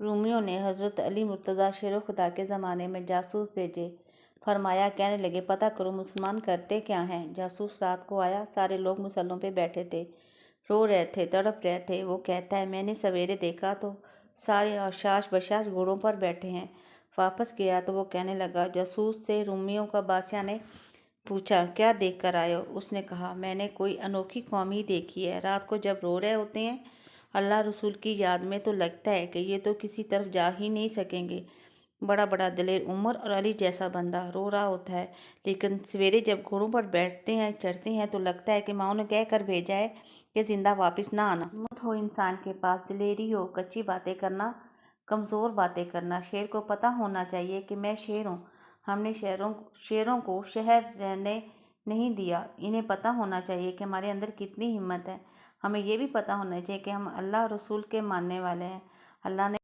رومیوں نے حضرت علی مرتضیٰ شیر خدا کے زمانے میں جاسوس بھیجے۔ فرمایا، کہنے لگے، پتہ کرو مسلمان کرتے کیا ہیں۔ جاسوس رات کو آیا، سارے لوگ مسلوں پہ بیٹھے تھے، رو رہے تھے، تڑپ رہے تھے۔ وہ کہتا ہے، میں نے سویرے دیکھا تو سارے اوشاش بشاش گھوڑوں پر بیٹھے ہیں۔ واپس گیا تو وہ کہنے لگا، جاسوس سے رومیوں کا بادشاہ نے پوچھا، کیا دیکھ کر آئے ہو؟ اس نے کہا، میں نے کوئی انوکھی قوم ہی دیکھی ہے۔ رات کو جب رو رہے ہوتے ہیں اللہ رسول کی یاد میں تو لگتا ہے کہ یہ تو کسی طرف جا ہی نہیں سکیں گے۔ بڑا بڑا دلیر عمر اور علی جیسا بندہ رو رہا ہوتا ہے، لیکن سویرے جب گھوڑوں پر بیٹھتے ہیں چڑھتے ہیں تو لگتا ہے کہ ماں نے کہہ کر بھیجا ہے کہ زندہ واپس نہ آنا۔ ہمت ہو انسان کے پاس، دلیری ہو، کچی باتیں کرنا، کمزور باتیں کرنا۔ شیر کو پتہ ہونا چاہیے کہ میں شیر ہوں۔ ہم نے شیروں کو شہر رہنے نہیں دیا۔ انہیں پتہ ہونا چاہیے کہ ہمارے اندر کتنی ہمت ہے۔ ہمیں یہ بھی پتہ ہونا چاہیے کہ ہم اللہ اور رسول کے ماننے والے ہیں۔ اللہ نے